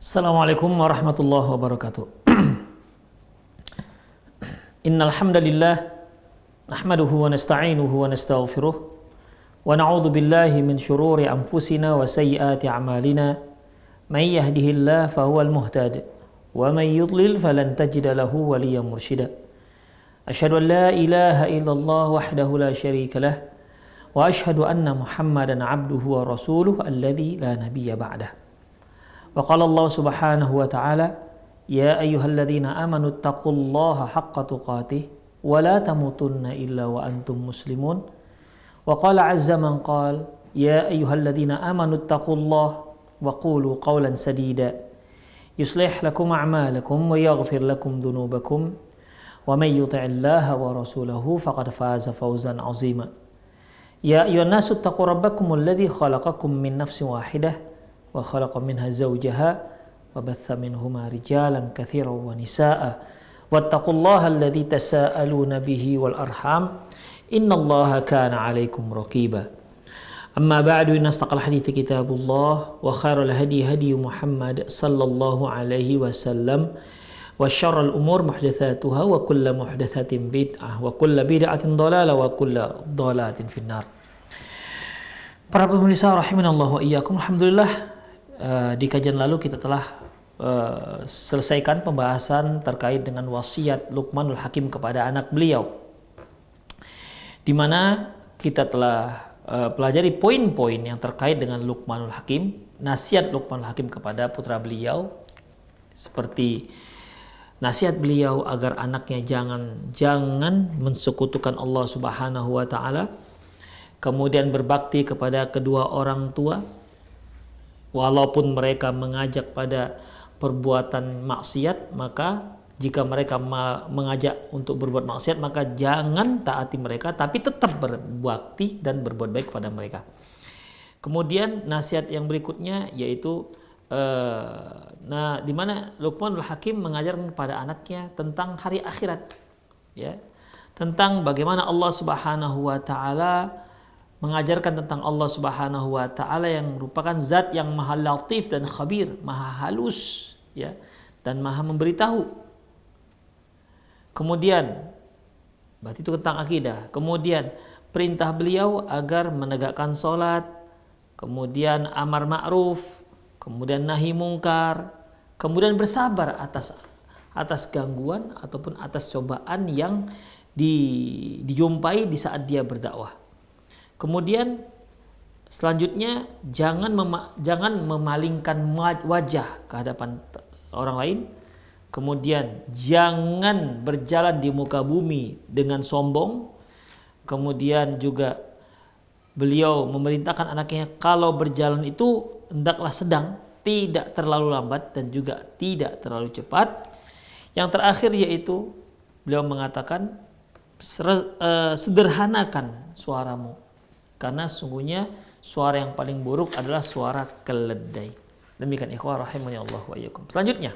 Assalamualaikum warahmatullahi wabarakatuh. Innal hamdalillah nahmaduhu wa nasta'inuhu wa nastaghfiruh wa na'udzu billahi min shururi anfusina wa sayyiati a'malina. May yahdihillahu fahuwal muhtadi wa may yudlil falan tajida lahu waliyyan mursyida. Asyhadu an la ilaha illallah wahdahu la syarika lah wa asyhadu anna Muhammadan 'abduhu wa rasuluhu alladzi la nabiyya ba'dah. Wa qala Allah subhanahu wa ta'ala ya ayyuhalladzina amanu taqullaha haqqa tuqatih wa la tamutunna illa wa antum muslimun. Wa qala azza man qala ya ayyuhalladzina amanu taqullaha wa qulu qawlan sadida yuslih lakum a'malakum wa yaghfir lakum dhunubakum wa may yuti'illaha wa rasulahu faqad faza fawzan 'azima. Ya ayyuhan nasu taqu rabbakumul ladzi khalaqakum min nafsin wahidah wa khalaqa minha zawjaha wa batha minhuma rijalan katsiran wa nisaa wattaqullaha alladzi tasaaluna bihi wal arham innallaha kana 'alaikum raqiba. Amma ba'du, inna astaqal hadithi kitabullah wa khairal hadi hadi Muhammad sallallahu alaihi wasallam wa syarrul umur muhdatsatuha wa kullu muhdatsatin bid'ah wa kullu bid'atin dhalalah wa kullu dhalalatin finnar. Para pemirsa rahimanallahu wa iyyakum, alhamdulillah di kajian lalu kita telah selesaikan pembahasan terkait dengan wasiat Luqmanul Hakim kepada anak beliau, di mana kita telah pelajari poin-poin yang terkait dengan Luqmanul Hakim, nasihat Luqmanul Hakim kepada putra beliau, seperti nasihat beliau agar anaknya jangan mensekutukan Allah Subhanahu wa taala, kemudian berbakti kepada kedua orang tua walaupun mereka mengajak pada perbuatan maksiat, maka jika mereka mengajak untuk berbuat maksiat maka jangan taati mereka, tapi tetap berbakti dan berbuat baik kepada mereka. Kemudian nasihat yang berikutnya yaitu di mana Luqmanul Hakim mengajarkan kepada anaknya tentang hari akhirat, ya, tentang bagaimana Allah Subhanahu wa taala mengajarkan tentang Allah Subhanahu wa taala yang merupakan zat yang maha latif dan khabir, maha halus, ya, dan maha memberitahu. Kemudian berarti itu tentang akidah. Kemudian perintah beliau agar menegakkan salat, kemudian amar ma'ruf, kemudian nahi mungkar, kemudian bersabar atas gangguan ataupun atas cobaan yang dijumpai di saat dia berdakwah. Kemudian selanjutnya jangan memalingkan wajah ke hadapan orang lain. Kemudian jangan berjalan di muka bumi dengan sombong. Kemudian juga beliau memerintahkan anaknya kalau berjalan itu hendaklah sedang, tidak terlalu lambat dan juga tidak terlalu cepat. Yang terakhir yaitu beliau mengatakan sederhanakan suaramu, karena sesungguhnya suara yang paling buruk adalah suara keledai. Demikian ikhwah rahimani Allah wa iyyakum. Selanjutnya,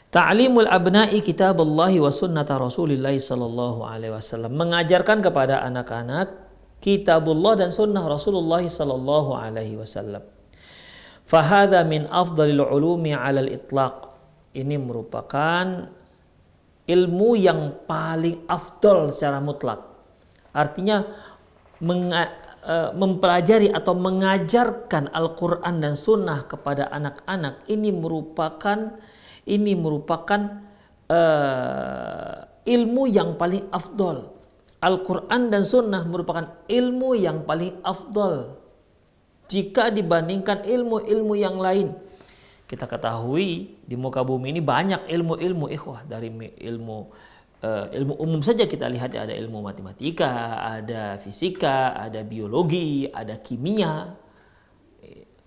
ta'limul abna'i kitaballahi wa sunnata Rasulillah sallallahu alaihi wasallam, mengajarkan kepada anak-anak kitabullah dan sunnah Rasulullah sallallahu alaihi wasallam. Fahadha min afdalil ulumi 'alal itlaq. Ini merupakan ilmu yang paling afdal secara mutlak. Artinya mempelajari atau mengajarkan Al-Quran dan Sunnah kepada anak-anak ini merupakan ilmu yang paling afdol. Al-Quran dan Sunnah merupakan ilmu yang paling afdol jika dibandingkan ilmu-ilmu yang lain. Kita ketahui di muka bumi ini banyak ilmu-ilmu, ikhwah, dari ilmu umum saja kita lihat, ada ilmu matematika, ada fisika, ada biologi, ada kimia,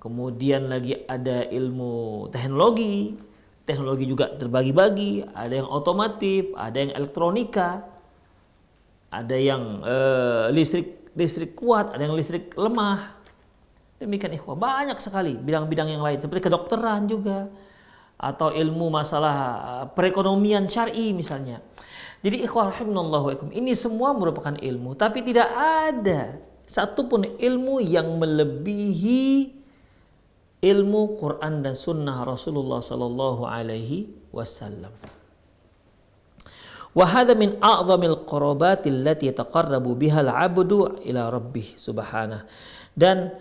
kemudian lagi ada ilmu teknologi juga terbagi-bagi, ada yang otomotif, ada yang elektronika, ada yang listrik kuat, ada yang listrik lemah. Demikian ikhwah, banyak sekali bidang-bidang yang lain seperti kedokteran juga, atau ilmu masalah perekonomian syar'i misalnya. Jadi ikhwah rahimanallahu wa iyyakum, ini semua merupakan ilmu, tapi tidak ada satupun ilmu yang melebihi ilmu Quran dan Sunnah Rasulullah Sallallahu Alaihi Wasallam. Wa hadha min a'zamil qurabati allati yataqarrabu biha al-'abdu ila rabbih subhanahu. Dan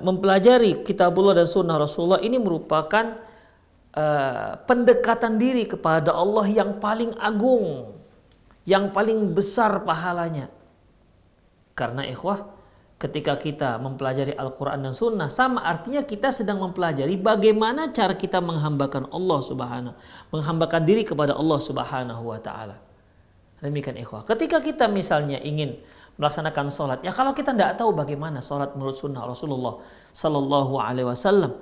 mempelajari kitabullah dan sunnah Rasulullah ini merupakan pendekatan diri kepada Allah yang paling agung, yang paling besar pahalanya. Karena ikhwah, ketika kita mempelajari Al-Quran dan Sunnah, sama artinya kita sedang mempelajari bagaimana cara kita menghambakan Allah Subhanahu, menghambakan diri kepada Allah Subhanahu wa Ta'ala. Demikian ikhwah. Ketika kita misalnya ingin melaksanakan sholat, ya kalau kita tidak tahu bagaimana sholat menurut Sunnah Rasulullah Sallallahu Alaihi Wasallam,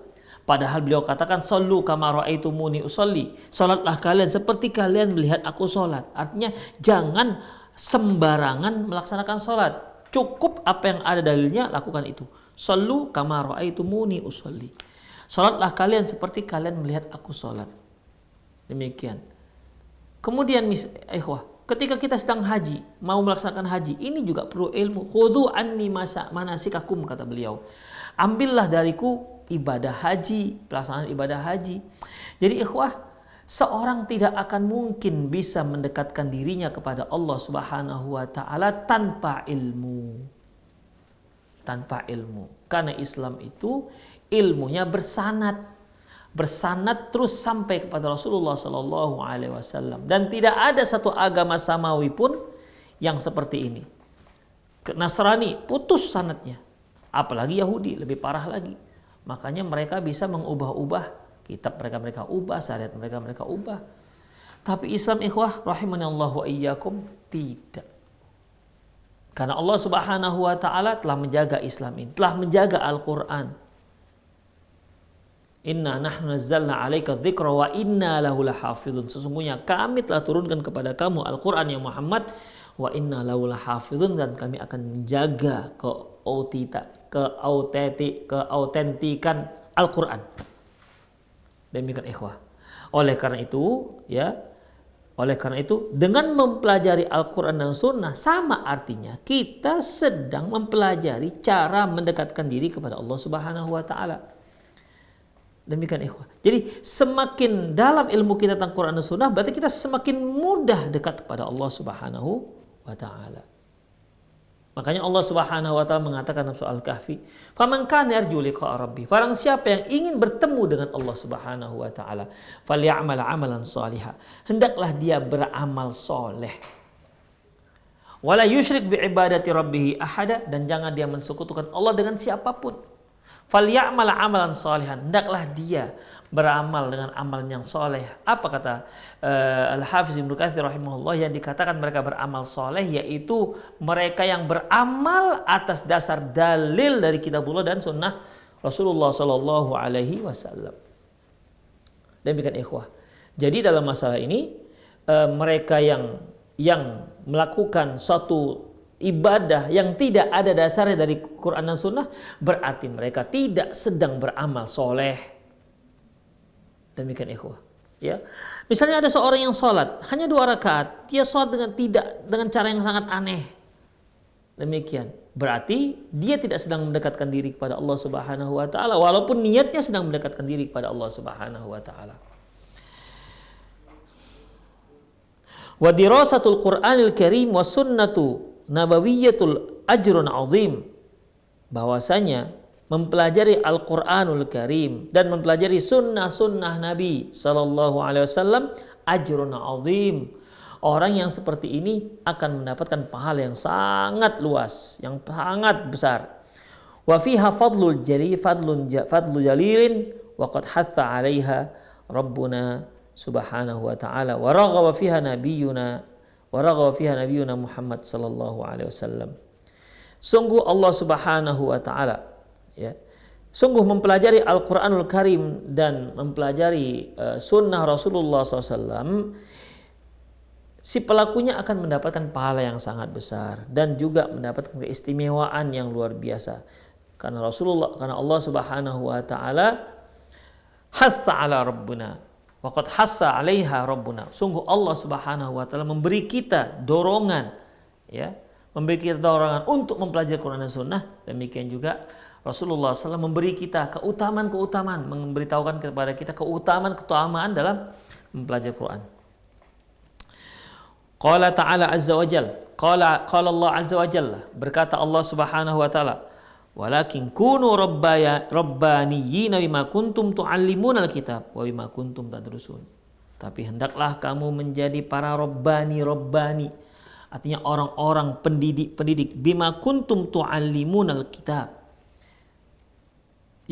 padahal beliau katakan sallu kama ra'aitumuni usolli, sholatlah kalian seperti kalian melihat aku sholat. Artinya jangan sembarangan melaksanakan sholat. Cukup apa yang ada dalilnya, lakukan itu. Sallu kama ra'aitumuni usolli. Salatlah kalian seperti kalian melihat aku salat. Demikian. Kemudian ikhwah, ketika kita sedang haji, mau melaksanakan haji, ini juga perlu ilmu. Khudhu anni manasikakum, kata beliau. Ambillah dariku ibadah haji, pelaksanaan ibadah haji. Jadi ikhwah, seorang tidak akan mungkin bisa mendekatkan dirinya kepada Allah Subhanahu wa Ta'ala tanpa ilmu. Tanpa ilmu. Karena Islam itu ilmunya bersanad terus sampai kepada Rasulullah Sallallahu Alaihi Wasallam. Dan tidak ada satu agama samawi pun yang seperti ini. Nasrani putus sanadnya. Apalagi Yahudi, lebih parah lagi. Makanya mereka bisa mengubah-ubah kitab mereka ubah, syariat mereka ubah. Tapi Islam ikhwah rahimanallah wa iyyakum tidak. Karena Allah Subhanahu wa Ta'ala telah menjaga Islam ini, telah menjaga Al-Quran. Inna nahnu nazzalna 'alaika dzikra wa inna lahu lahafizun. Sesungguhnya kami telah turunkan kepada kamu Al-Quran ya Muhammad, wa inna lahu lahafizun, dan kami akan menjaga keautentikan Al-Quran. Demikian ikhwah. Oleh karena itu dengan mempelajari Al-Quran dan Sunnah sama artinya kita sedang mempelajari cara mendekatkan diri kepada Allah Subhanahu wa Ta'ala. Demikian ikhwah. Jadi semakin dalam ilmu kita tentang Quran dan Sunnah, berarti kita semakin mudah dekat kepada Allah Subhanahu wa Ta'ala. Makanya Allah Subhanahu wa Ta'ala mengatakan dalam surah Al-Kahfi, "Faman kana yarju liqa'a rabbih." Barang siapa yang ingin bertemu dengan Allah Subhanahu wa Ta'ala, falyamal 'amalan shalihan. Hendaklah dia beramal soleh. Wala yusyrik bi ibadati rabbih ahada, dan jangan dia mensekutukan Allah dengan siapapun. Falyamal 'amalan shalihan. Hendaklah dia beramal dengan amal yang soleh. Apa kata Al-Hafiz Ibnu Katsir rahimahullah, yang dikatakan mereka beramal soleh yaitu mereka yang beramal atas dasar dalil dari kitabullah dan sunnah Rasulullah Sallallahu Alaihi Wasallam. Demikian ikhwah. Jadi dalam masalah ini mereka yang melakukan suatu ibadah yang tidak ada dasarnya dari Quran dan Sunnah, berarti mereka tidak sedang beramal soleh. Demikian ikhwah. Ya, misalnya ada seorang yang sholat hanya 2 rakaat, dia sholat dengan cara yang sangat aneh. Demikian, berarti dia tidak sedang mendekatkan diri kepada Allah Subhanahu wa Ta'ala, walaupun niatnya sedang mendekatkan diri kepada Allah Subhanahu wa Ta'ala. Wa dirasatul Qur'anil Karim wa sunnatu nabawiyyatul ajrun azim. Bahwasanya mempelajari Al-Quranul Karim dan mempelajari sunnah-sunnah Nabi Sallallahu Alaihi Wasallam ajrun azim. Orang yang seperti ini akan mendapatkan pahala yang sangat luas, yang sangat besar. Wa fiha fadlu jalilin wa qad hatha 'alaiha Rabbuna Subhanahu wa Ta'ala wa raghaba fiha nabiyyuna Muhammad Sallallahu Alaihi Wasallam. Sungguh Allah Subhanahu wa Ta'ala, ya, sungguh mempelajari Al-Quranul Karim dan mempelajari sunnah Rasulullah SAW, si pelakunya akan mendapatkan pahala yang sangat besar dan juga mendapatkan keistimewaan yang luar biasa. Karena Allah Subhanahu wa Ta'ala hassa ala rabbuna wa qad hassa 'alaiha rabbuna. Sungguh Allah Subhanahu wa Ta'ala memberi kita dorongan, ya, memberi kita dorongan untuk mempelajari Quran dan Sunnah. Demikian juga Rasulullah SAW memberi kita keutamaan-keutamaan, memberitahukan kepada kita keutamaan-keutamaan dalam mempelajari Quran. Qala ta'ala azza wa jalla, qala Allah azza wa jalla, berkata Allah Subhanahu wa taala, walakin kunu rabbaniyina bima kuntum tuallimuna alkitab wa bima kuntum tadrusun. Tapi hendaklah kamu menjadi para rabbani, artinya orang-orang pendidik, bima kuntum tuallimuna alkitab,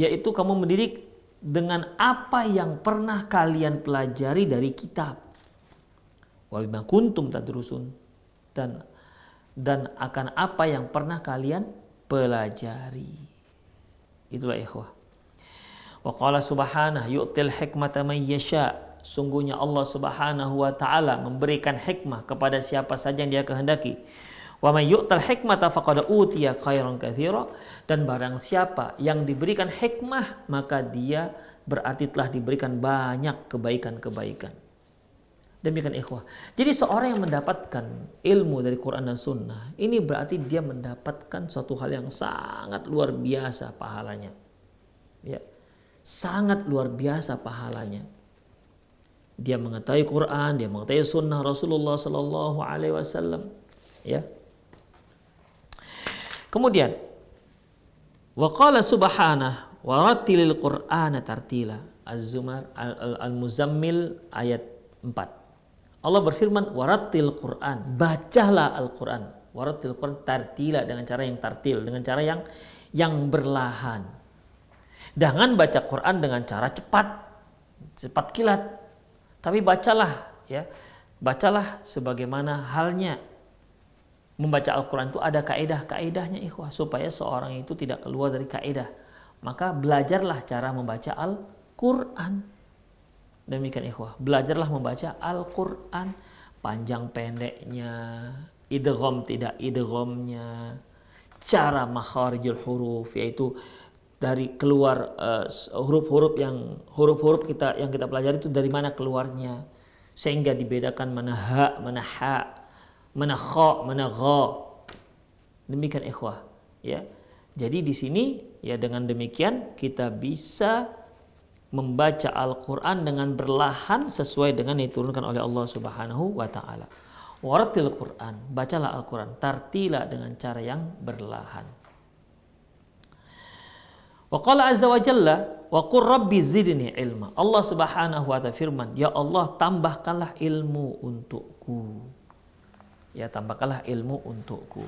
yaitu kamu mendidik dengan apa yang pernah kalian pelajari dari kitab. Wa bima kuntum tadrusun, dan akan apa yang pernah kalian pelajari. Itulah ikhwah. Wa qala subhanahu yu'til hikmata man yasha. Sungguhnya Allah Subhanahu wa taala memberikan hikmah kepada siapa saja yang Dia kehendaki. Wa may yu'tal hikmata faqad utiya khairan katsira, dan barang siapa yang diberikan hikmah maka dia berarti telah diberikan banyak kebaikan-kebaikan. Demikian ikhwah. Jadi seorang yang mendapatkan ilmu dari Quran dan Sunnah, ini berarti dia mendapatkan suatu hal yang sangat luar biasa pahalanya. Ya, sangat luar biasa pahalanya. Dia mengetahui Quran, dia mengetahui Sunnah Rasulullah Sallallahu Alaihi Wasallam. Ya. Kemudian, wa qala subhanahu wa rattilil Qur'ana tartila. Az-Zumar Al-Muzammil ayat 4. Allah berfirman, warattil Quran, bacalah Al-Quran. Warattil Quran tartila, dengan cara yang tartil, dengan cara yang berlahan. Jangan baca Quran dengan cara cepat kilat. Tapi bacalah, ya. Bacalah sebagaimana halnya membaca Al-Quran itu ada kaedah-kaedahnya ikhwah, supaya seorang itu tidak keluar dari kaedah. Maka belajarlah cara membaca Al-Quran. Demikian ikhwah, belajarlah membaca Al-Quran, panjang pendeknya, idgham tidak idghamnya, cara makharijul huruf, yaitu dari keluar huruf-huruf yang kita pelajari itu dari mana keluarnya, sehingga dibedakan mana ha, mana ha, mana kha, mana gha. Demikian ikhwah, ya. Jadi di sini ya dengan demikian kita bisa membaca Al-Quran dengan berlahan sesuai dengan yang diturunkan oleh Allah Subhanahu wa ta'ala. Warattil Quran, bacalah Al-Quran tartila, dengan cara yang berlahan. Wa qala azza wa jalla wa qur rabbi zidni ilma. Allah Subhanahu wa ta'ala firman, ya Allah tambahkanlah ilmu untukku. Ya, tambahkanlah ilmu untukku.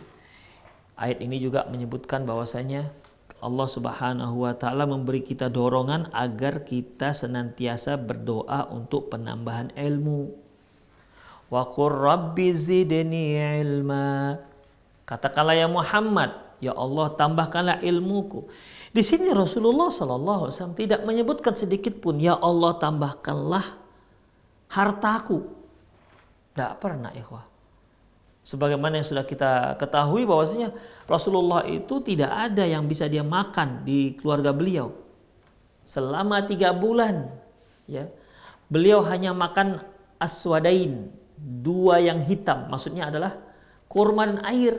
Ayat ini juga menyebutkan bahwasanya Allah Subhanahu wa ta'ala memberi kita dorongan agar kita senantiasa berdoa untuk penambahan ilmu. Wa qur rabbi zidni ilma. Katakanlah ya Muhammad, ya Allah tambahkanlah ilmuku. Di sini Rasulullah sallallahu alaihi wasallam tidak menyebutkan sedikit pun ya Allah tambahkanlah hartaku. Tidak pernah ikhwah. Sebagaimana yang sudah kita ketahui bahwasanya Rasulullah itu tidak ada yang bisa dia makan di keluarga beliau selama 3 bulan. Ya, beliau hanya makan aswadain, 2 yang hitam, maksudnya adalah kurma dan air.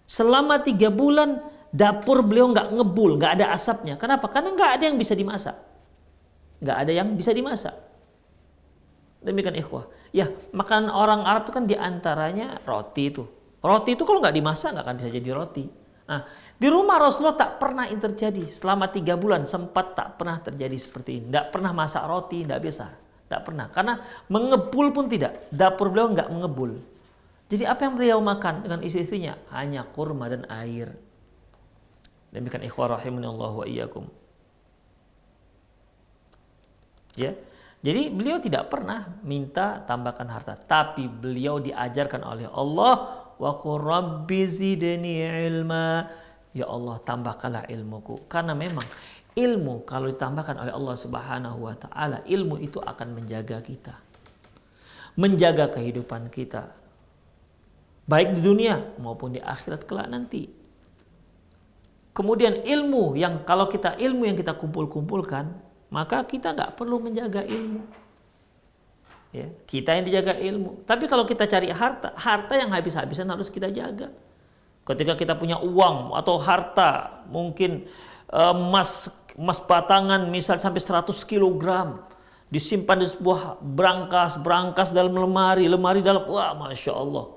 Selama 3 bulan dapur beliau nggak ngebul, nggak ada asapnya. Kenapa? Karena nggak ada yang bisa dimasak. Nggak ada yang bisa dimasak. Demikian ikhwah. Ya, makanan orang Arab itu kan diantaranya roti itu. Roti itu kalau nggak dimasak nggak akan bisa jadi roti. Nah, di rumah Rasulullah tak pernah ini terjadi. Selama 3 bulan sempat tak pernah terjadi seperti ini. Nggak pernah masak roti, nggak biasa. Tak pernah. Karena mengebul pun tidak. Dapur beliau nggak mengebul. Jadi apa yang beliau makan dengan istri-istrinya? Hanya kurma dan air. Demikian ikhwah rahimahullah wa iyyakum. Ya. Jadi beliau tidak pernah minta tambahkan harta, tapi beliau diajarkan oleh Allah, wa qur rabbi zidni ilma. Ya Allah tambahkanlah ilmuku. Karena memang ilmu kalau ditambahkan oleh Allah Subhanahu wa taala, ilmu itu akan menjaga kita. Menjaga kehidupan kita. Baik di dunia maupun di akhirat kelak nanti. Kemudian ilmu yang kita kumpulkan, maka kita nggak perlu menjaga ilmu. Ya, kita yang dijaga ilmu. Tapi kalau kita cari harta yang habis-habisan harus kita jaga. Ketika kita punya uang atau harta, mungkin emas batangan misal sampai 100 kilogram disimpan di sebuah berangkas dalam lemari dalam, wah Masya Allah,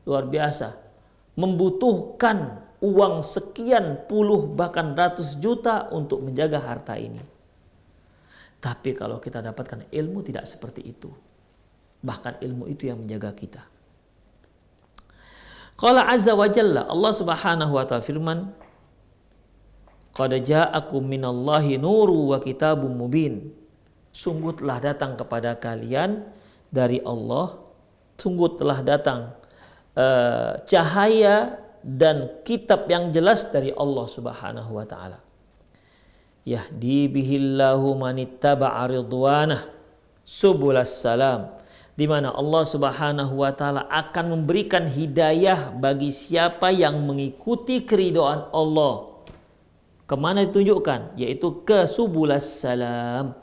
luar biasa. Membutuhkan uang sekian puluh bahkan ratus juta untuk menjaga harta ini. Tapi kalau kita dapatkan ilmu tidak seperti itu. Bahkan ilmu itu yang menjaga kita. Qala azza wa jalla, Allah Subhanahu wa ta'ala firman, qad ja'akum minallahi nuru wa kitabun mubin. Sungguh telah datang kepada kalian dari Allah, sungguh telah datang cahaya dan kitab yang jelas dari Allah Subhanahu wa ta'ala. Yahdi bihillahu manittaba'a ridwanah subulas salam, di mana Allah Subhanahu wa taala akan memberikan hidayah bagi siapa yang mengikuti keridhaan Allah. Kemana ditunjukkan? Yaitu ke subulas salam,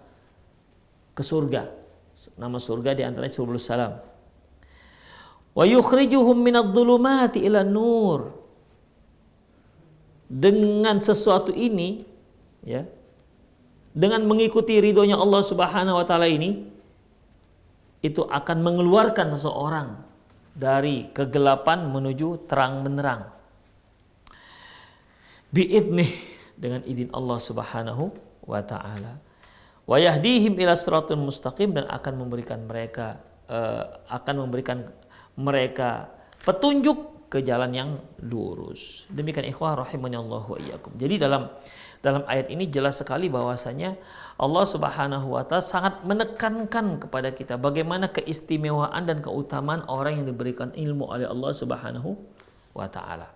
ke surga. Nama surga di antaranya subulus salam. Wa yukhrijuhum minadh-dhulumati ila nur. Dengan sesuatu ini, ya, dengan mengikuti ridhonya Allah Subhanahu wa taala ini, itu akan mengeluarkan seseorang dari kegelapan menuju terang benderang. Bi'idnih, dengan izin Allah Subhanahu wa taala. Wa yahdihim ila siratal mustaqim, dan akan memberikan mereka petunjuk ke jalan yang lurus. Demikian ikhwah rahimanallahu wa iyyakum. Jadi dalam ayat ini jelas sekali bahwasanya Allah Subhanahu wa taala sangat menekankan kepada kita bagaimana keistimewaan dan keutamaan orang yang diberikan ilmu oleh Allah Subhanahu wa taala.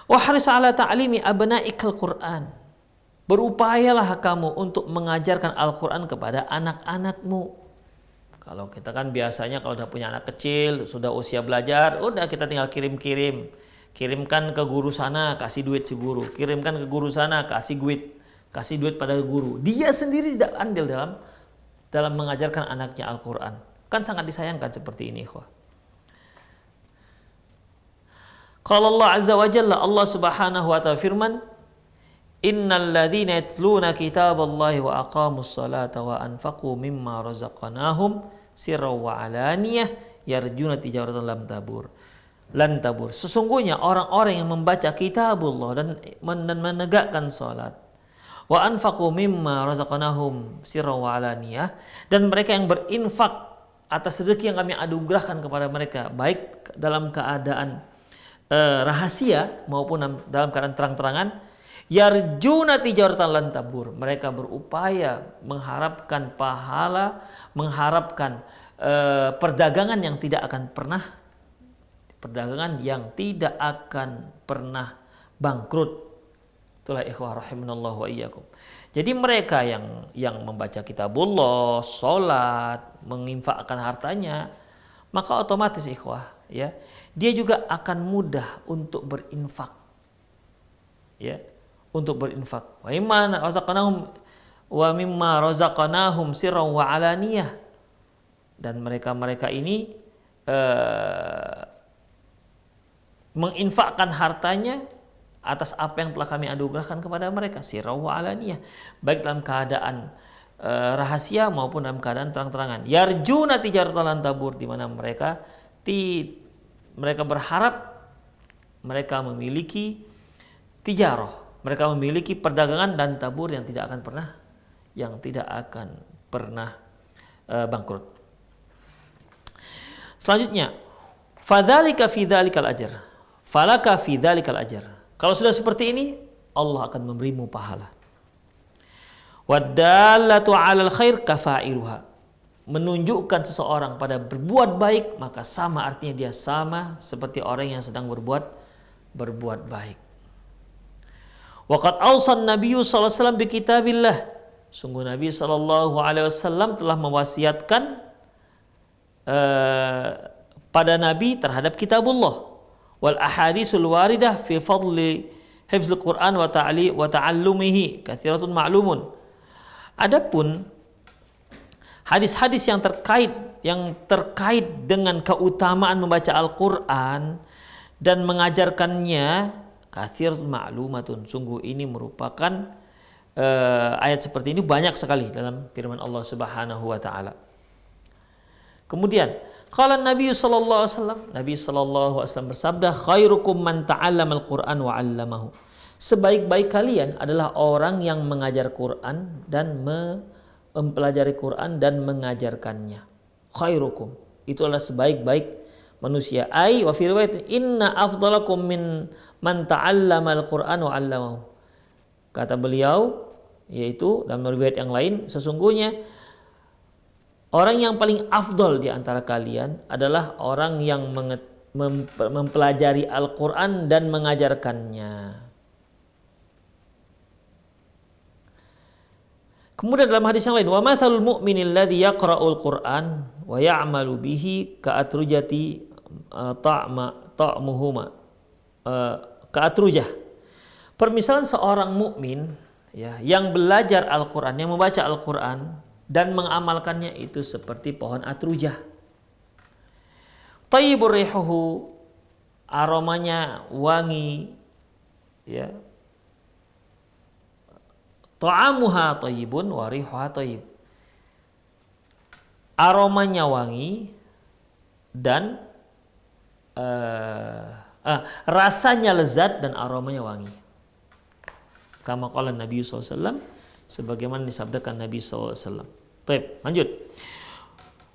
Wa haris ala ta'limi abna'ikal Qur'an. Berupayalah kamu untuk mengajarkan Al-Qur'an kepada anak-anakmu. Kalau kita kan biasanya kalau udah punya anak kecil, sudah usia belajar, udah kita tinggal kirimkan ke guru sana, kasih duit si guru. Kirimkan ke guru sana, kasih duit pada guru. Dia sendiri tidak andil dalam mengajarkan anaknya Al-Quran. Kan sangat disayangkan seperti ini, ikhwah. Qala Allah Azza wa Jalla, Allah Subhanahu wa ta'ala firman, innal ladzina yatluna kitaballahi wa aqamus salata wa anfaqu mimma razaqnahum sirran wa alaniyah yarjuna tijaratan lan tabur. Sesungguhnya orang-orang yang membaca kitabullah dan menegakkan salat, wa anfaqu mimma razaqnahum sirran wa alaniyah, dan mereka yang berinfak atas rezeki yang kami anugerahkan kepada mereka, baik dalam keadaan rahasia maupun dalam keadaan terang-terangan, yarjuna tijaratan lan tabur. Mereka berupaya mengharapkan pahala, mengharapkan perdagangan yang tidak akan pernah bangkrut. Itulah ikhwah rahimanallahu wa iyyakum. Jadi mereka yang membaca kitabullah, salat, menginfakkan hartanya, maka otomatis ikhwah, ya, dia juga akan mudah untuk berinfak. Ya, untuk berinfak. Wa mimma razaqnahum sirran wa alaniyah. Dan mereka ini menginfakkan hartanya atas apa yang telah kami anugerahkan kepada mereka, sirran wa alaniyah, baik dalam keadaan rahasia maupun dalam keadaan terang-terangan. Yarjuna tijaratan lan tabur, di mana mereka berharap mereka memiliki tijarah, mereka memiliki perdagangan dan tabur yang tidak akan pernah bangkrut. Selanjutnya, fadzalika fi dzalikal ajr. Falaka fi dzalikal ajr. Kalau sudah seperti ini, Allah akan memberimu pahala. Waddallatu 'alal khair kafailuha. Menunjukkan seseorang pada berbuat baik, maka sama artinya dia sama seperti orang yang sedang berbuat baik. Waqad awsan Nabiyyu sallallahu alaihi wasallam bi kitabillah. Sungguh Nabi sallallahu alaihi wasallam telah mewasiatkan pada Nabi terhadap kitabullah wal ahaditsul waridah fi fadli hifzul Quran wa ta'allumihi katsiratun ma'lumun. Adapun hadis-hadis yang terkait dengan keutamaan membaca Al-Quran dan mengajarkannya, katsir ma'lumatun, sungguh ini merupakan ayat seperti ini banyak sekali dalam firman Allah Subhanahu wa taala. Kemudian qala Nabi sallallahu alaihi wasallam, Nabi sallallahu alaihi wasallam bersabda, khairukum man ta'allamal Qur'an wa 'allamahu. Sebaik-baik kalian adalah orang yang mengajar Quran dan mempelajari Quran dan mengajarkannya. Khairukum, itu adalah sebaik-baik manusia. Ai wa fi riwayat inna afdalakum min man ta'allamal Qur'an wa 'allamahu. Kata beliau, yaitu dalam riwayat yang lain, sesungguhnya orang yang paling afdol di antara kalian adalah orang yang mempelajari Al-Quran dan mengajarkannya. Kemudian dalam hadis yang lain, wa mathalul mu'minil ladzi yaqra'ul Qur'an wa ya'malu bihi ka'atrujati ta'muhuma ka'atrujah. Permisalan seorang mukmin ya yang belajar Al-Qur'an, yang membaca Al-Qur'an dan mengamalkannya itu seperti pohon atrujah. Thayyibur rihuhu, aromanya wangi, ya. Ta'amuha thayyibun wa rihuha thayyib. Aromanya wangi dan rasanya lezat dan aromanya wangi. Kama qala Nabi sallallahu alaihi wasallam, sebagaimana disabdakan Nabi sallallahu alaihi wasallam. Baik, lanjut.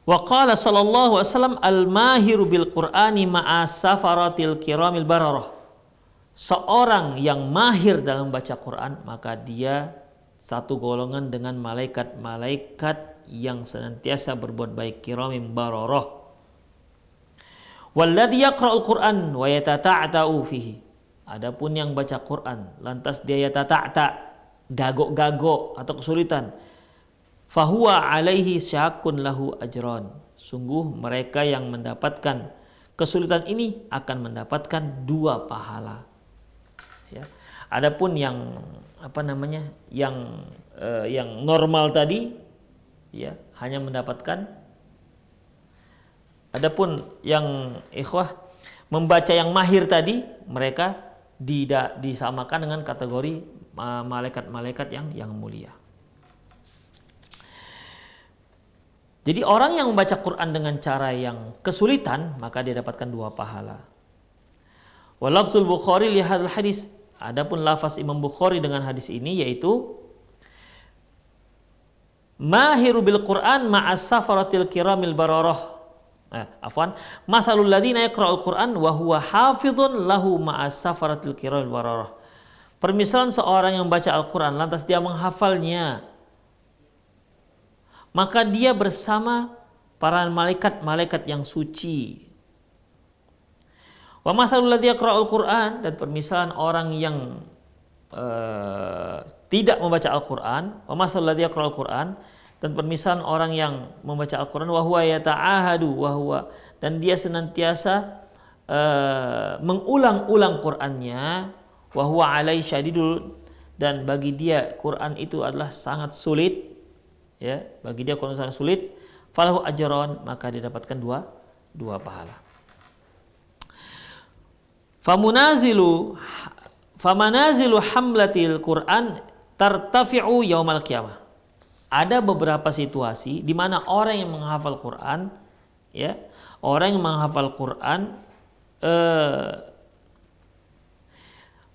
Wa qala sallallahu alaihi wasallam, al-mahiru bil Qur'ani ma'a safaratil kiramil bararah. Seorang yang mahir dalam baca Quran, maka dia satu golongan dengan malaikat-malaikat yang senantiasa berbuat baik, kiramim bararah. Walladzi yaqra'ul Qur'an wa yatata'ta'u fihi. Adapun yang baca Quran lantas dia yatata'ta, gagok-gagok atau kesulitan, fahuwa alaihi syaqqun lahu ajran. Sungguh mereka yang mendapatkan kesulitan ini akan mendapatkan 2 pahala. Ya. Adapun yang yang normal tadi ya hanya mendapatkan, adapun yang ikhwah membaca yang mahir tadi, mereka disamakan dengan kategori malaikat-malaikat yang mulia. Jadi orang yang membaca Quran dengan cara yang kesulitan, maka dia dapatkan 2 pahala. Wa lafzul Bukhari li hadzal hadis, adapun lafaz Imam Bukhari dengan hadis ini yaitu mahiru bil Quran ma'as safaratil kiramil bararah. Mathalul ladzina yaqra'ul Quran wa huwa hafizun lahu ma'as safaratil kiramil bararah. Permisalan seorang yang membaca Al-Quran lantas dia menghafalnya, maka dia bersama para malaikat-malaikat yang suci. Wa mathalul ladzi yaqra'ul Qur'an, dan permisalan orang yang tidak membaca Al-Qur'an, wa mathalul ladzi yaqra'ul Qur'an, dan permisalan orang yang membaca Al-Qur'an wa huwa yata'ahadu wa huwa, dan dia senantiasa mengulang-ulang Qur'annya, wa huwa alai syadidul, dan bagi dia Qur'an itu adalah sangat sulit, ya, bagi dia Qur'an sangat sulit, falahu ajran, maka dia dapatkan 2 pahala. Famanazilu hamlatil Quran tartafi'u yaumal qiyamah. Ada beberapa situasi di mana orang yang menghafal Quran, ya, orang yang menghafal Quran,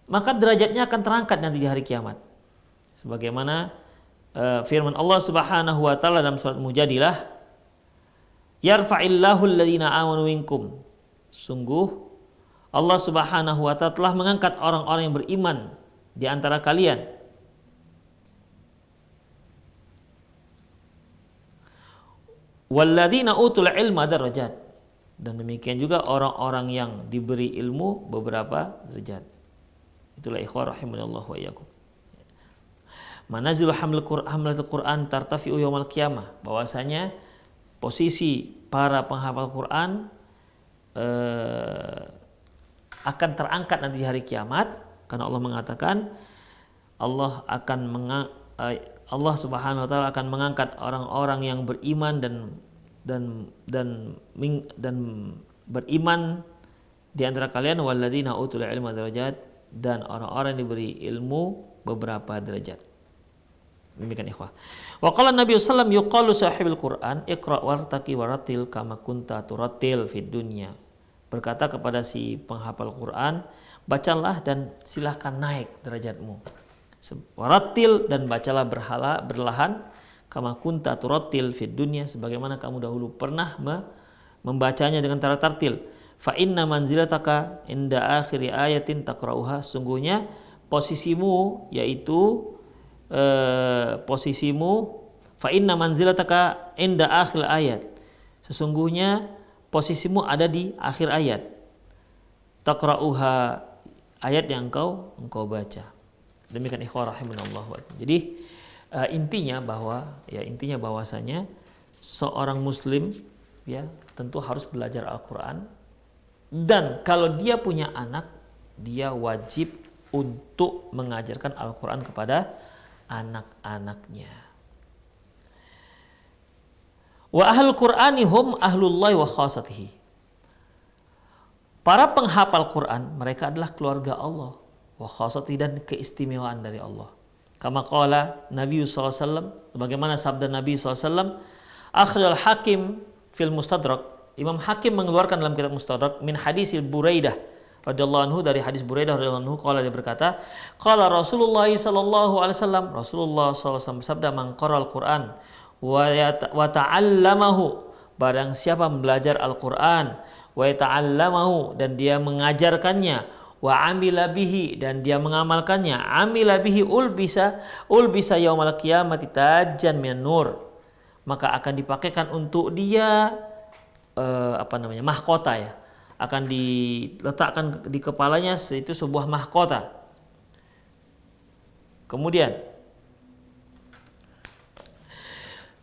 maka derajatnya akan terangkat nanti di hari kiamat. Sebagaimana firman Allah Subhanahu wa taala dalam surat Mujadilah, yarfa'illahu alladhina amanu minkum. Sungguh Allah Subhanahu wa taala telah mengangkat orang-orang yang beriman di antara kalian. Walladzina utul ilma darajat, dan demikian juga orang-orang yang diberi ilmu beberapa derajat. Itulah ikhwah rahimanallahu wa iyyakum. Manazilu hamlatul Quran tartafi'u yaumal qiyamah, bahwasanya posisi para penghafal Quran akan terangkat nanti di hari kiamat, karena Allah mengatakan Allah Subhanahu wa taala akan mengangkat orang-orang yang beriman dan beriman Di antara kalian walladzina utul ilma darajat, dan orang-orang yang diberi ilmu beberapa derajat. Demikian ikhwah. Wa qala Nabi sallallahu alaihi wasallam yuqalu sahibil Quran iqra wartaqi waratil kama kunta turattil fid dunya. Berkata kepada si penghafal Quran, bacalah dan silahkan naik derajatmu. Waratil, dan bacalah berlahan kama kunta turattil fid dunya, sebagaimana kamu dahulu pernah membacanya dengan cara tartil. Fa inna manzilataka inda akhiri ayatin taqra'uha, sungguhnya posisimu fa inna manzilataka inda akhir ayat, sesungguhnya posisimu ada di akhir ayat. Taqra'uha, ayat yang engkau baca. Demikian ikhwah rahimanallahu. Jadi intinya bahwasanya seorang muslim ya tentu harus belajar Al-Qur'an, dan kalau dia punya anak, dia wajib untuk mengajarkan Al-Qur'an kepada anak-anaknya. Wa ahlul Qur'ani hum ahlullahi wa khasatihi. Para penghafal Quran, mereka adalah keluarga Allah, wa khasatihi, dan keistimewaan dari Allah. Kama qala Nabi SAW, bagaimana sabda Nabi SAW, akhrajal Hakim fil Mustadrak, Imam Hakim mengeluarkan dalam kitab Mustadrak min hadis Buraidah radhiyallahu anhu, dari hadis Buraidah radhiyallahu anhu, qala, dia berkata, qala Rasulullah sallallahu alaihi wasallam, Rasulullah SAW bersabda, man qara'al Quran wa ta'allamahu, barang siapa belajar Al-Qur'an, wa ta'allamahu, dan dia mengajarkannya, wa amila bihi, dan dia mengamalkannya, amila bihi ulbisa yaumal qiyamati tajjan min nur, maka akan dipakaikan untuk dia mahkota ya, akan diletakkan di kepalanya itu sebuah mahkota.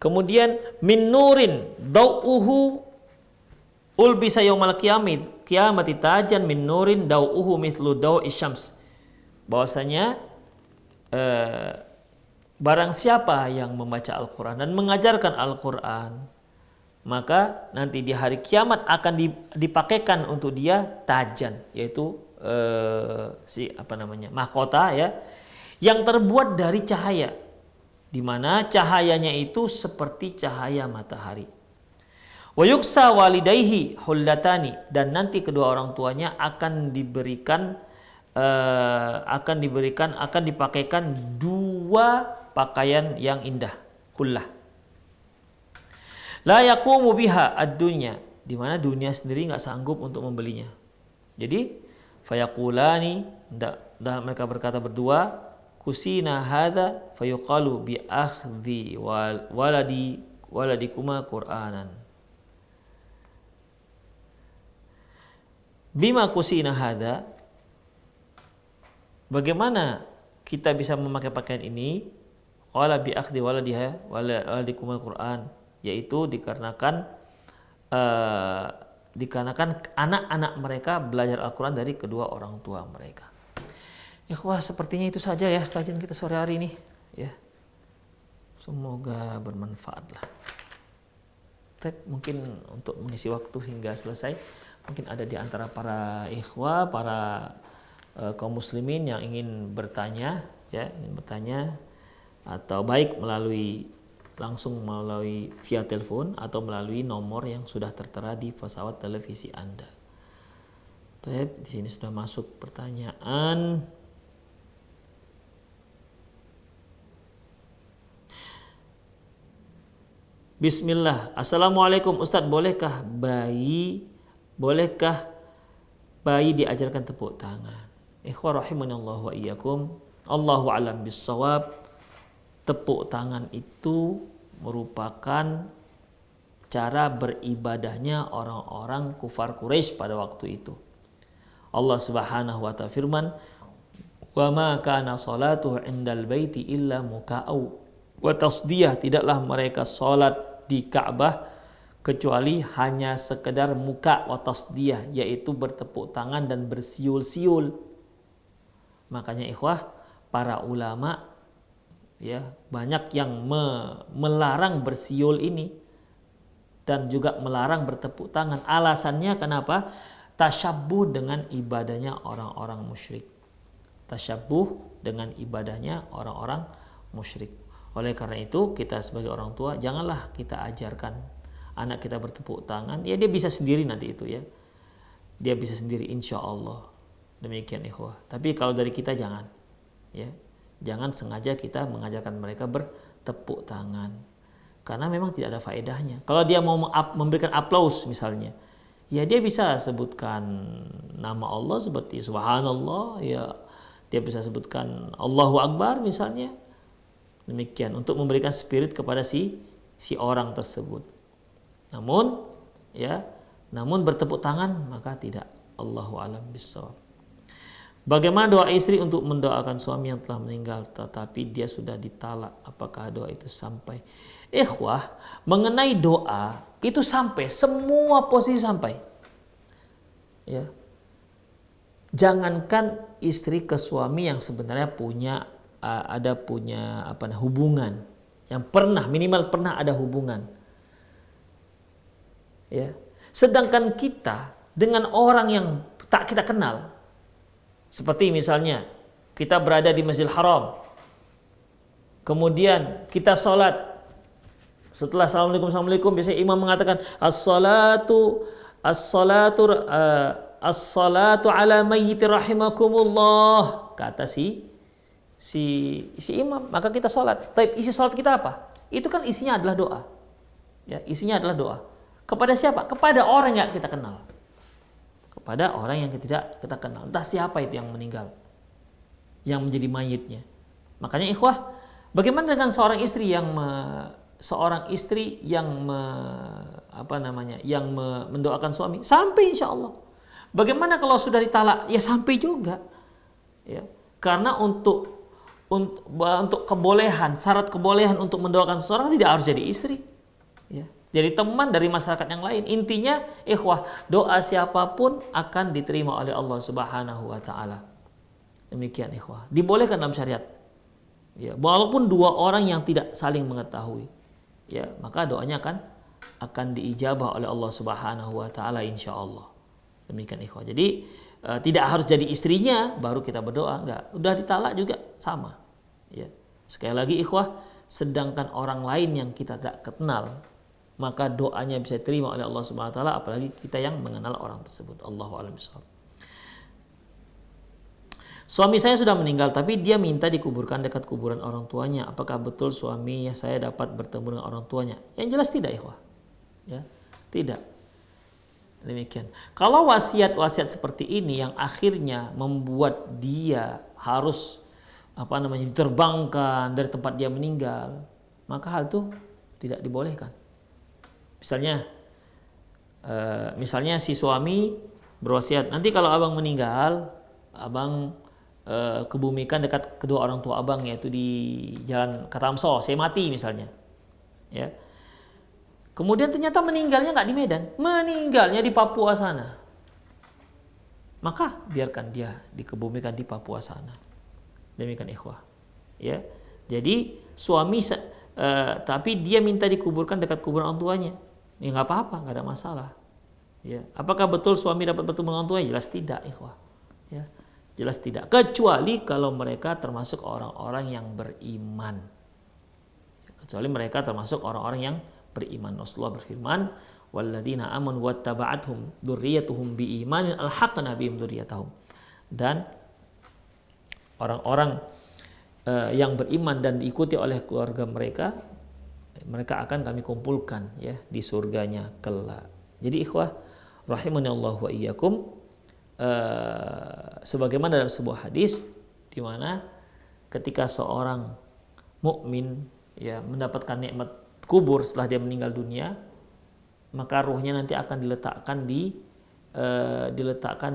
Kemudian min nurin dau'uhu ulbisa yaumal qiyamati tajan min nurin dau'uhu mithlu dau'is syams, bahwasanya barang siapa yang membaca Al-Qur'an dan mengajarkan Al-Qur'an, maka nanti di hari kiamat akan dipakaikan untuk dia tajan, yaitu mahkota ya, yang terbuat dari cahaya, di mana cahayanya itu seperti cahaya matahari. Wa yuksa walidayhi hullatani, dan nanti kedua orang tuanya akan dipakaikan dua pakaian yang indah, hullah. La yaqumu biha ad-dunya, di mana dunia sendiri enggak sanggup untuk membelinya. Jadi fayaqulani, mereka berkata berdua, kusina hadza fayuqalu bi akhdhi waladikuma Qur'anan. Bima kusina hadza, bagaimana kita bisa memakai pakaian ini? Qala bi akhdhi waladikuma Qur'an, yaitu dikarenakan anak-anak mereka belajar Al-Quran dari kedua orang tua mereka. Ikhwah, sepertinya itu saja ya kajian kita sore hari ini ya. Semoga bermanfaat lah. Mungkin untuk mengisi waktu hingga selesai, mungkin ada di antara para ikhwah, para kaum muslimin yang ingin bertanya atau baik langsung melalui via telepon atau melalui nomor yang sudah tertera di pesawat televisi Anda. Di sini sudah masuk pertanyaan. Bismillah. Assalamualaikum Ustadz, bolehkah bayi diajarkan tepuk tangan? Ikhwah rahimanallahu wa iyyakum. Allahu a'lam bissawab. Tepuk tangan itu merupakan cara beribadahnya orang-orang kufar Quraisy pada waktu itu. Allah Subhanahu wa ta'ala firman, "Wa ma kana salatuhu 'indal baiti illa muka'u wa tasdiyah." Tidaklah mereka salat di Ka'bah kecuali hanya sekedar muka wa tasdiyah, yaitu bertepuk tangan dan bersiul-siul. Makanya ikhwah, para ulama ya banyak yang melarang bersiul ini dan juga melarang bertepuk tangan. Alasannya kenapa? tasyabuh dengan ibadahnya orang-orang musyrik. Tasyabuh dengan ibadahnya orang-orang musyrik. Oleh karena itu kita sebagai orang tua janganlah kita ajarkan anak kita bertepuk tangan. Ya dia bisa sendiri nanti itu ya. Dia bisa sendiri insya Allah. Demikian ikhwah. Tapi kalau dari kita jangan. Ya. Jangan sengaja kita mengajarkan mereka bertepuk tangan. Karena memang tidak ada faedahnya. Kalau dia mau memberikan aplaus misalnya. Ya dia bisa sebutkan nama Allah seperti subhanallah. Ya dia bisa sebutkan Allahu Akbar misalnya. Demikian. Untuk memberikan spirit kepada si orang tersebut. Namun bertepuk tangan maka tidak. Allahu a'lam bishawab. Bagaimana doa istri untuk mendoakan suami yang telah meninggal tetapi dia sudah ditalak? Apakah doa itu sampai? Ikhwah, mengenai doa itu sampai, semua posisi sampai. Ya. Jangankan istri ke suami yang sebenarnya punya hubungan, yang minimal pernah ada hubungan. Ya. Sedangkan kita dengan orang yang tak kita kenal, seperti misalnya kita berada di Masjidil Haram, kemudian kita sholat, setelah assalamualaikum biasanya imam mengatakan as-salatu ala mayyiti rahimakumullah, kata si imam, maka kita sholat. Tapi isi sholat kita apa? Itu kan isinya adalah doa. Ya, isinya adalah doa. Kepada siapa? Kepada orang yang kita kenal. Kepada orang yang tidak kita kenal. Entah siapa itu yang meninggal, yang menjadi mayitnya. Makanya ikhwah, bagaimana dengan seorang istri yang mendoakan suami? Sampai insya Allah. Bagaimana kalau sudah ditalak? Ya sampai juga. Ya. Karena untuk kebolehan, syarat kebolehan untuk mendoakan seseorang tidak harus jadi istri. Ya. Jadi teman dari masyarakat yang lain. Intinya ikhwah, doa siapapun akan diterima oleh Allah Subhanahu wa taala. Demikian ikhwah. Dibolehkan dalam syariat. Ya, walaupun dua orang yang tidak saling mengetahui. Ya, maka doanya akan diijabah oleh Allah Subhanahu wa taala insyaallah. Demikian ikhwah. Jadi tidak harus jadi istrinya baru kita berdoa, enggak. Udah ditalak juga sama. Ya. Sekali lagi ikhwah, sedangkan orang lain yang kita tak kenal, maka doanya bisa diterima oleh Allah Subhanahu wa taala, apalagi kita yang mengenal orang tersebut. Allahu a'lam bishawab. Suami saya sudah meninggal tapi dia minta dikuburkan dekat kuburan orang tuanya. Apakah betul suami saya dapat bertemu dengan orang tuanya? Yang jelas tidak, ikhwah. Ya, tidak. Demikian. Kalau wasiat-wasiat seperti ini yang akhirnya membuat dia harus diterbangkan dari tempat dia meninggal, maka hal itu tidak dibolehkan. Misalnya si suami berwasiat, nanti kalau abang meninggal, abang kebumikan dekat kedua orang tua abang, yaitu di Jalan Katamso, saya mati misalnya. Ya. Kemudian ternyata meninggalnya nggak di Medan, meninggalnya di Papua sana. Maka biarkan dia dikebumikan di Papua sana. Demikian ikhwah. Ya. Jadi suami tapi dia minta dikuburkan dekat kuburan orang tuanya. Ya nggak apa-apa, nggak ada masalah. Ya. Apakah betul suami dapat bertemu dengan orang tuanya? Jelas tidak, ikhwah. Ya. Jelas tidak. Kecuali kalau mereka termasuk orang-orang yang beriman. Kecuali mereka termasuk orang-orang yang beriman. Rasulullah berfirman, "Walladzina amanu wattaba'athum dzurriyyatuhum biimanin alhaqna bihim dzurriyyatahum." Dan orang-orang yang beriman dan diikuti oleh keluarga mereka akan kami kumpulkan ya di surganya kelak. Jadi ikhwah rahimanallahu wa iyyakum, sebagaimana dalam sebuah hadis di mana ketika seorang mukmin ya mendapatkan nikmat kubur setelah dia meninggal dunia, maka ruhnya nanti akan diletakkan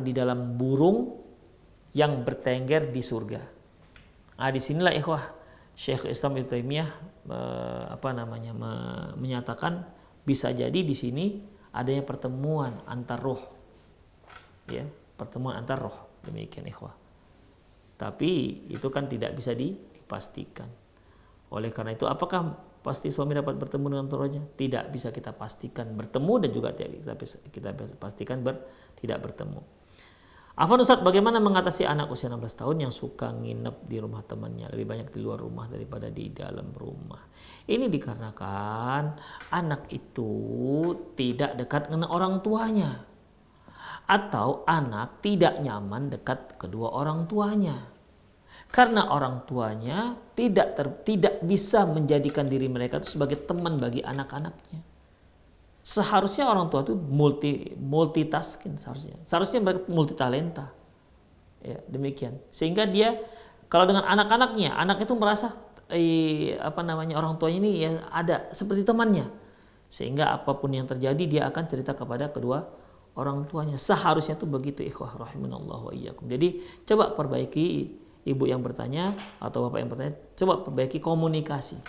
di dalam burung yang bertengger di surga. Disinilah ikhwah Syekh Islam Ibnu Taimiyah menyatakan bisa jadi di sini adanya pertemuan antar roh, ya, pertemuan antar roh. Demikian ikhwah. Tapi itu kan tidak bisa dipastikan. Oleh karena itu, apakah pasti suami dapat bertemu dengan orang tuanya? Tidak bisa kita pastikan bertemu dan juga tidak bisa kita pastikan tidak bertemu. Afwan Ustaz, bagaimana mengatasi anak usia 16 tahun yang suka nginep di rumah temannya, lebih banyak di luar rumah daripada di dalam rumah? Ini dikarenakan anak itu tidak dekat dengan orang tuanya, atau anak tidak nyaman dekat kedua orang tuanya. Karena orang tuanya tidak bisa menjadikan diri mereka itu sebagai teman bagi anak-anaknya. Seharusnya orang tua itu multitasking, seharusnya mereka multitalenta, ya demikian. Sehingga dia kalau dengan anak-anaknya, anak itu merasa orang tuanya ini ya ada seperti temannya, sehingga apapun yang terjadi dia akan cerita kepada kedua orang tuanya. Seharusnya itu begitu, ikhwah rahimanallah wa iyyakum. Jadi coba perbaiki, ibu yang bertanya atau bapak yang bertanya, coba perbaiki komunikasi,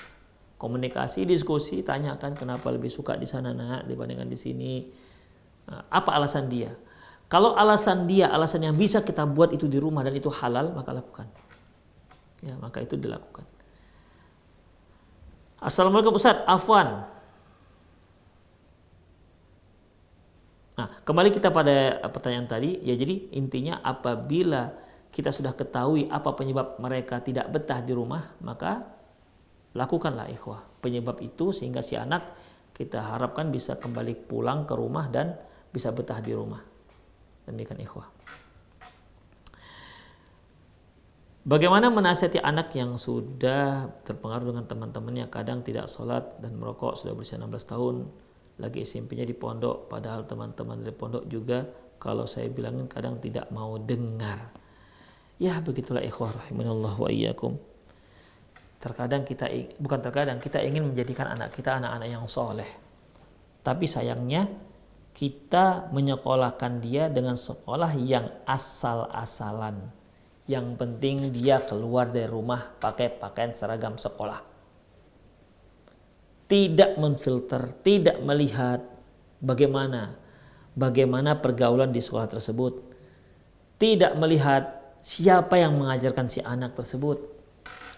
diskusi, tanyakan kenapa lebih suka di sana nak dibandingkan di sini. Apa alasan dia? Kalau alasan yang bisa kita buat itu di rumah dan itu halal, maka lakukan. Ya, maka itu dilakukan. Assalamualaikum Ustaz, afwan. Nah, kembali kita pada pertanyaan tadi, ya jadi intinya apabila kita sudah ketahui apa penyebab mereka tidak betah di rumah, maka lakukanlah ikhwah penyebab itu sehingga si anak kita harapkan bisa kembali pulang ke rumah dan bisa betah di rumah. Demikian ikhwah. Bagaimana menasihati anak yang sudah terpengaruh dengan teman-temannya, kadang tidak sholat dan merokok, sudah berusia 16 tahun, lagi SMP-nya di pondok, padahal teman-teman dari pondok juga kalau saya bilangin kadang tidak mau dengar. Ya begitulah ikhwah rahimanallah wa iyyakum. Kita ingin menjadikan anak kita anak-anak yang soleh. Tapi sayangnya kita menyekolahkan dia dengan sekolah yang asal-asalan. Yang penting dia keluar dari rumah pakai pakaian seragam sekolah. Tidak menfilter, tidak melihat bagaimana pergaulan di sekolah tersebut. Tidak melihat siapa yang mengajarkan si anak tersebut.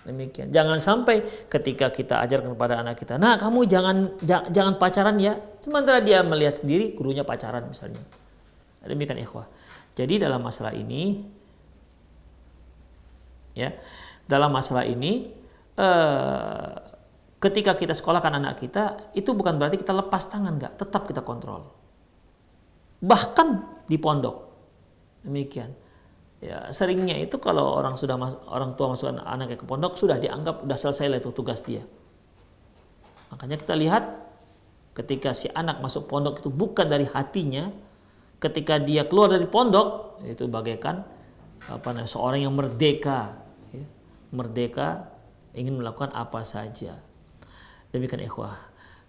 Demikian. Jangan sampai ketika kita ajarkan kepada anak kita, nah kamu jangan pacaran ya, sementara dia melihat sendiri gurunya pacaran misalnya. Demikian ikhwah. Jadi dalam masalah ini, ketika kita sekolahkan anak kita, itu bukan berarti kita lepas tangan, enggak, tetap kita kontrol. Bahkan di pondok, demikian. Ya, seringnya itu kalau orang tua masukkan anaknya ke pondok sudah dianggap sudah selesai lah itu tugas dia. Makanya kita lihat ketika si anak masuk pondok itu bukan dari hatinya, ketika dia keluar dari pondok itu bagaikan seorang yang merdeka, ya. Merdeka ingin melakukan apa saja. Demikian ikhwah.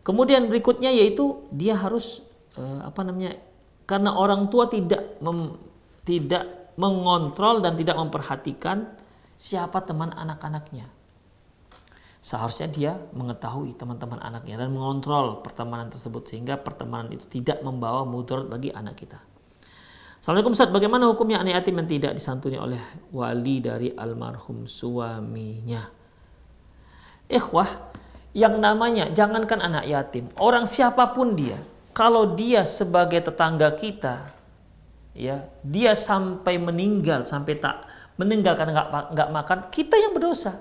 Kemudian berikutnya yaitu dia harus karena orang tua tidak mengontrol dan tidak memperhatikan siapa teman anak-anaknya. Seharusnya dia mengetahui teman-teman anaknya dan mengontrol pertemanan tersebut sehingga pertemanan itu tidak membawa mudarat bagi anak kita. Assalamualaikum Ustaz, bagaimana hukumnya anak yatim yang tidak disantuni oleh wali dari almarhum suaminya? Ikhwah, yang namanya jangankan anak yatim, orang siapapun dia, kalau dia sebagai tetangga kita, ya dia sampai meninggal, sampai tak meninggal karena nggak makan, kita yang berdosa.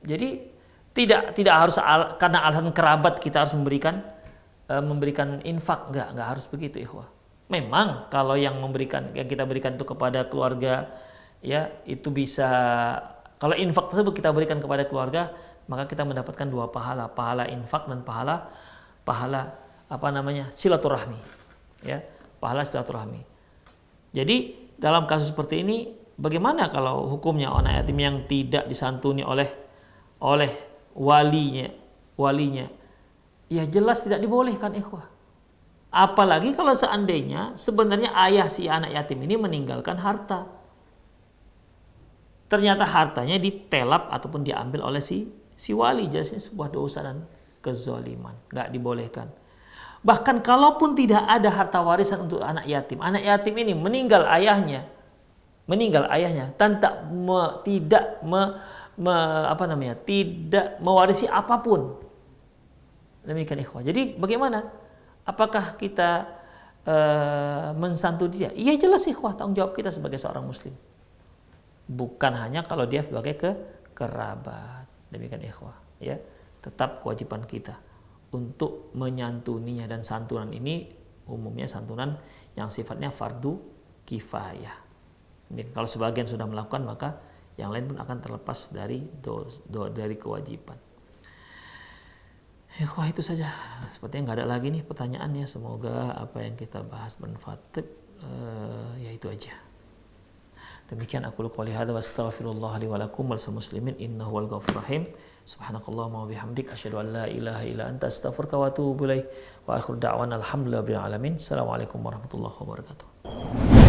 Jadi tidak harus karena alasan kerabat kita harus memberikan infak, nggak harus begitu ikhwah. Memang kalau yang kita berikan itu kepada keluarga, ya itu bisa, kalau infak tersebut kita berikan kepada keluarga, maka kita mendapatkan dua pahala infak dan pahala silaturahmi, ya. Pahala silaturahmi. Jadi dalam kasus seperti ini, bagaimana kalau hukumnya anak yatim yang tidak disantuni oleh walinya? Ya jelas tidak dibolehkan ikhwah. Apalagi kalau seandainya sebenarnya ayah si anak yatim ini meninggalkan harta. Ternyata hartanya ditelap ataupun diambil oleh si wali, jelasnya sebuah dosa dan kezaliman, nggak dibolehkan. Bahkan kalaupun tidak ada harta warisan untuk anak yatim ini meninggal ayahnya dan tidak tidak mewarisi apapun. Demikian ikhwah. Jadi bagaimana? Apakah kita mensantuni dia? Iya jelas ikhwah, tanggung jawab kita sebagai seorang muslim. Bukan hanya kalau dia sebagai kerabat. Demikian ikhwah, ya. Tetap kewajiban kita untuk menyantuninya, dan santunan ini umumnya santunan yang sifatnya fardu kifayah. Kalau sebagian sudah melakukan, maka yang lain pun akan terlepas dari dari kewajiban. Wah, itu saja. Sepertinya nggak ada lagi nih pertanyaannya. Semoga apa yang kita bahas bermanfaat. Ya itu aja. Demikian aku qouli hadza wa astaghfirullah li wa lakum wal muslimin innahu wal ghafurur rahim. Subhanakallahumma wa bihamdik asyhadu an la ilaha illa anta astaghfiruka wa atubu ilaik. Wa akhiru da'wana alhamdulillahi rabbil alamin. Assalamualaikum warahmatullahi wabarakatuh.